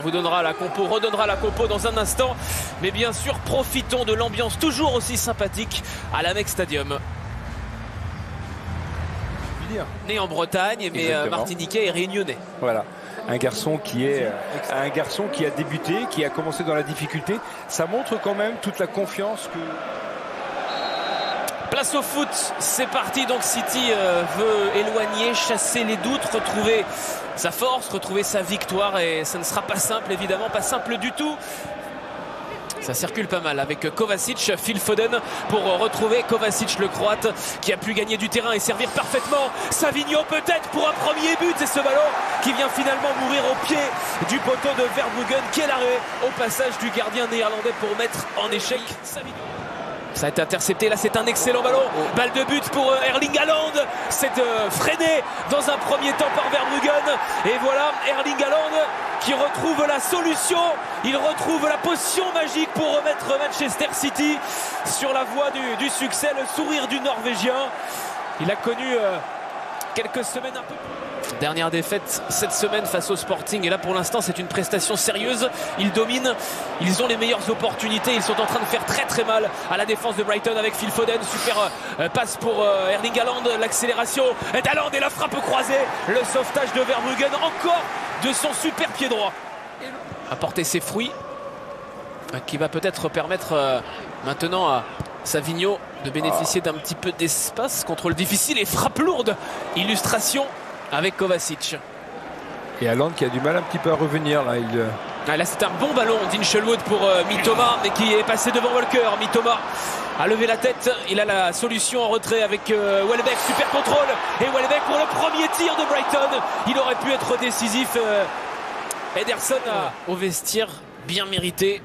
On vous donnera la compo, redonnera la compo dans un instant. Mais bien sûr, profitons de l'ambiance toujours aussi sympathique à l'Amex Stadium. Né en Bretagne, mais martiniquais et réunionnais. Voilà, un garçon qui a débuté, qui a commencé dans la difficulté. Ça montre quand même toute la confiance que... Place au foot, c'est parti. Donc City veut éloigner, chasser les doutes, retrouver sa force, retrouver sa victoire. Et ça ne sera pas simple, évidemment, pas simple du tout. Ça circule pas mal avec Kovacic, Phil Foden pour retrouver Kovacic, le Croate, qui a pu gagner du terrain et servir parfaitement. Savinho peut-être pour un premier but. C'est ce ballon qui vient finalement mourir au pied du poteau de Verbruggen. Quel arrêt au passage du gardien néerlandais pour mettre en échec Savinho. Ça a été intercepté, là c'est un excellent ballon. Balle de but pour Erling Haaland. C'est freiné dans un premier temps par Verbruggen. Et voilà Erling Haaland qui retrouve la solution. Il retrouve la potion magique pour remettre Manchester City sur la voie du succès. Le sourire du Norvégien. Il a connu quelques semaines un peu... Dernière défaite cette semaine face au Sporting. Et là pour l'instant c'est une prestation sérieuse. Ils dominent, ils ont les meilleures opportunités. Ils sont en train de faire très très mal à la défense de Brighton avec Phil Foden. Super passe pour Erling Haaland. L'accélération d'Haaland et la frappe croisée. Le sauvetage de Verbruggen encore de son super pied droit. Apporter ses fruits qui va peut-être permettre maintenant à Savinho de bénéficier d'un petit peu d'espace. Contrôle difficile et frappe lourde. Illustration avec Kovacic. Et Haaland qui a du mal un petit peu à revenir là. Là c'est un bon ballon d'Hinchelwood pour Mitoma, mais qui est passé devant Walker. Mitoma a levé la tête, il a la solution en retrait avec Welbeck, super contrôle. Et Welbeck pour le premier tir de Brighton. Il aurait pu être décisif. Ederson au vestiaire, bien mérité.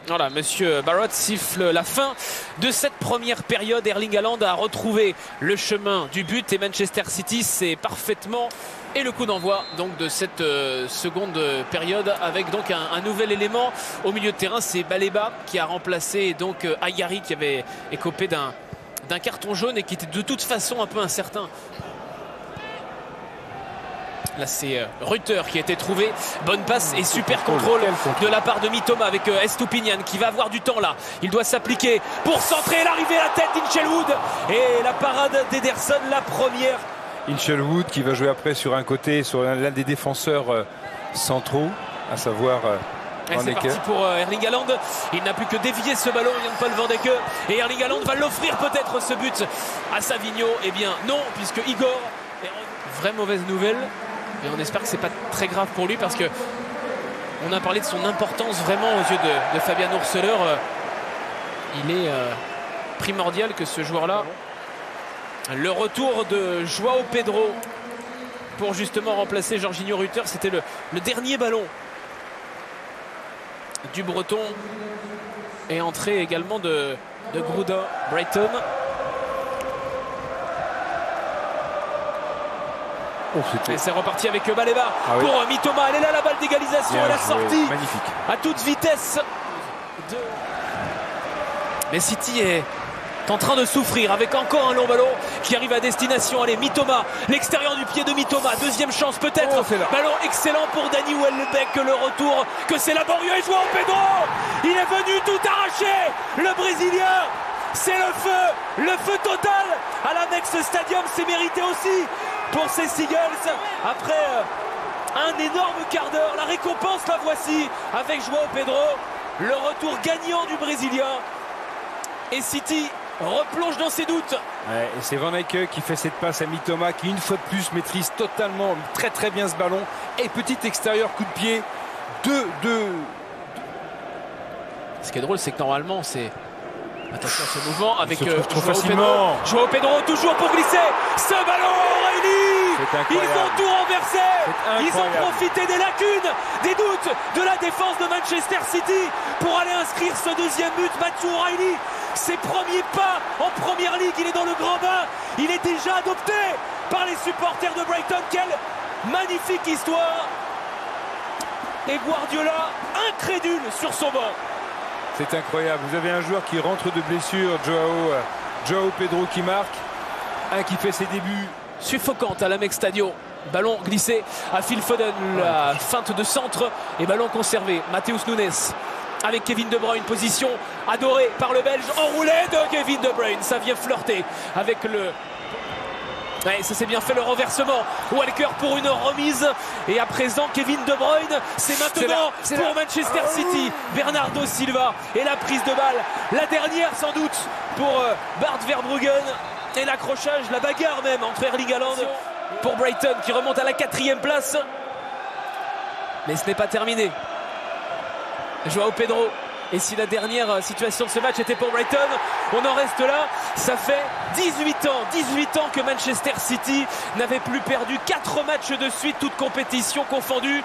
Voilà, monsieur Barrott siffle la fin de cette première période. Erling Haaland a retrouvé le chemin du but et Manchester City c'est parfaitement. Et le coup d'envoi donc de cette seconde période avec donc un nouvel élément au milieu de terrain. C'est Baleba qui a remplacé donc Ayari qui avait écopé d'un carton jaune et qui était de toute façon un peu incertain. Là c'est Rutter qui a été trouvé. Bonne passe et super contrôle de la part de Mitoma avec Estupiñán qui va avoir du temps là. Il doit s'appliquer pour centrer l'arrivée à la tête d'Hinchelwood. Et la parade d'Ederson, la première. Hinchelwood qui va jouer après sur un côté, sur l'un des défenseurs centraux, à savoir c'est parti pour Erling Haaland. Il n'a plus que dévier ce ballon, Jan-Paul Van de Eke. Et Erling Haaland va l'offrir peut-être ce but à Savinho. Eh bien non, puisque Igor est... Vraie mauvaise nouvelle. Et on espère que c'est pas très grave pour lui parce que on a parlé de son importance vraiment aux yeux de Fabian Hurseler. Il est primordial que ce joueur-là. Le retour de Joao Pedro pour justement remplacer Jorginho Rutter. C'était le dernier ballon du Breton. Et entrée également de Grudin, Brighton. Et c'est reparti avec Baleba pour Mitoma. Elle est là la balle d'égalisation. Elle a sorti à toute vitesse. Mais City est en train de souffrir avec encore un long ballon qui arrive à destination. Allez, Mitoma, l'extérieur du pied de Mitoma. Deuxième chance peut-être. Ballon excellent pour Danny Welbeck. Le retour que c'est laborieux. Et Joao Pedro, il est venu tout arracher. Le Brésilien. C'est le feu total à l'Amex Stadium. C'est mérité aussi pour ces Seagulls. Après un énorme quart d'heure, la récompense la voici avec Joao Pedro. Le retour gagnant du Brésilien. Et City replonge dans ses doutes. Ouais, et c'est Van Eyck qui fait cette passe à Mitoma qui une fois de plus maîtrise totalement très très bien ce ballon. Et petit extérieur coup de pied. Ce qui est drôle c'est que normalement c'est... Attention à ce mouvement avec Joao Pedro toujours pour glisser. Ce ballon O'Reilly. Ils ont tout renversé. Ils ont profité des lacunes, des doutes de la défense de Manchester City pour aller inscrire ce deuxième but. Matthew O'Reilly, ses premiers pas en première ligue, il est dans le grand bain. Il est déjà adopté par les supporters de Brighton. Quelle magnifique histoire. Et Guardiola incrédule sur son banc. C'est incroyable, vous avez un joueur qui rentre de blessure, Joao Pedro qui marque, un qui fait ses débuts. Suffocante à l'Amex Stadium. Ballon glissé à Phil Foden, la feinte de centre et ballon conservé. Matheus Nunes avec Kevin De Bruyne, position adorée par le Belge, enroulé de Kevin De Bruyne. Ça vient flirter avec le... Ouais, ça s'est bien fait le renversement. Walker pour une remise. Et à présent, Kevin De Bruyne. C'est maintenant pour Manchester City. Bernardo Silva. Et la prise de balle. La dernière sans doute pour Bart Verbruggen. Et l'accrochage, la bagarre même entre Erling Haaland pour Brighton qui remonte à la 4e place. Mais ce n'est pas terminé. Joao Pedro. Et si la dernière situation de ce match était pour Brighton, on en reste là. Ça fait 18 ans que Manchester City n'avait plus perdu 4 matchs de suite, toutes compétitions confondues.